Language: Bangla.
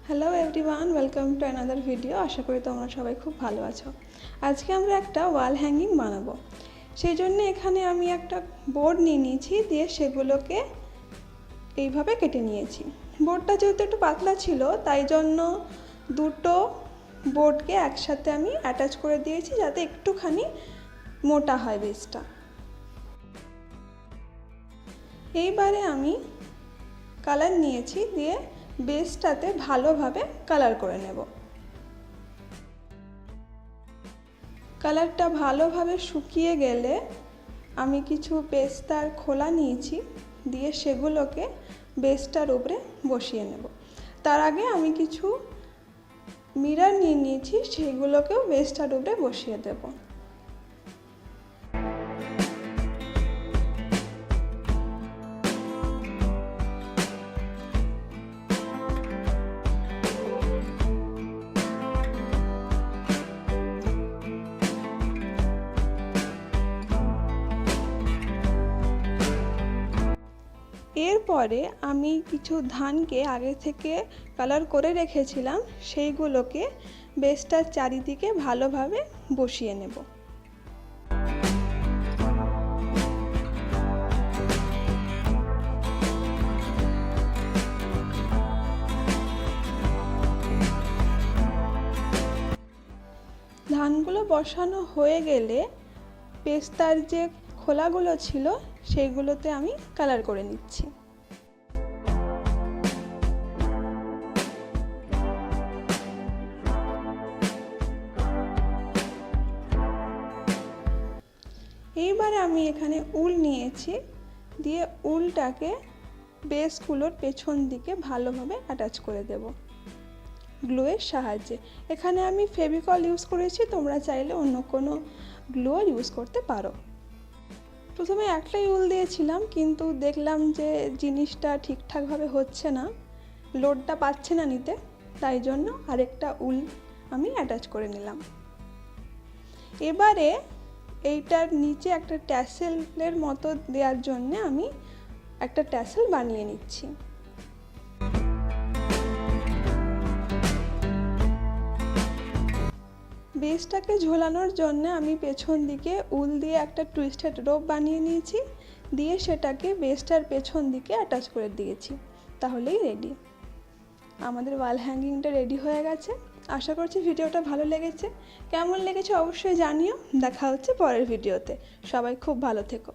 Hello everyone, welcome to another video. আশা করি তোমরা সবাই খুব ভালো আছো। আজকে আমরা একটা ওয়াল হ্যাঙ্গিং বানাবো। সেই জন্য এখানে আমি একটা বোর্ড নিয়ে নিয়েছি, দিয়ে সেগুলোকে এইভাবে কেটে নিয়েছি। বোর্ডটা যেহেতু একটু পাতলা ছিল, তাই জন্য দুটো বোর্ডকে একসাথে আমি অ্যাটাচ করে দিয়েছি, যাতে একটুখানি মোটা হয় বেসটা। এইবারে আমি কালার নিয়েছি, দিয়ে বেসটাতে ভালোভাবে কালার করে নেব। কালারটা ভালোভাবে শুকিয়ে গেলে আমি কিছু পেস্তার খোলা নিয়েছি, দিয়ে সেগুলোকে বেসটার উপরে বসিয়ে নেব। তার আগে আমি কিছু মিরর নিয়ে নিয়েছি, সেগুলোকেও বেসটার উপরে বসিয়ে দেব। এরপরে আমি কিছু ধানকে আগে থেকে কালার করে রেখেছিলাম, সেইগুলোকে বেসটার চারিদিকে ভালোভাবে বসিয়ে নেব। ধানগুলো বসানো হয়ে গেলে পেস্তার যে খোলাগুলো ছিল সেইগুলোতে আমি কালার করে নিচ্ছি। এইবারে আমি এখানে উল নিয়েছি, দিয়ে উলটাকে বেসগুলোর পেছন দিকে ভালোভাবে অ্যাটাচ করে দেব গ্লুয়ের সাহায্যে। এখানে আমি ফেভিকল ইউজ করেছি, তোমরা চাইলে অন্য কোনো গ্লুও ইউজ করতে পারো। প্রথমে একটাই উল দিয়েছিলাম, কিন্তু দেখলাম যে জিনিসটা ঠিকঠাকভাবে হচ্ছে না, লোডটা পাচ্ছে না নিতে, তাই জন্য আরেকটা উল আমি অ্যাটাচ করে নিলাম। এবারে এইটার নিচে একটা ট্যাসেলের মতো দেওয়ার জন্য আমি একটা ট্যাসেল বানিয়ে নিচ্ছি। বেসটাকে ঝোলানোর জন্য আমি পেছন দিকে উল দিয়ে একটা টুইস্টেড রোপ বানিয়ে নিয়েছি, দিয়ে সেটাকে বেসটার পেছন দিকে অ্যাটাচ করে দিয়েছি। তাহলেই রেডি, আমাদের ওয়াল হ্যাঙ্গিংটা রেডি হয়ে গেছে। আশা করছি ভিডিওটা ভালো লেগেছে। কেমন লেগেছে অবশ্যই জানিও। দেখা হচ্ছে পরের ভিডিওতে। সবাই খুব ভালো থেকো।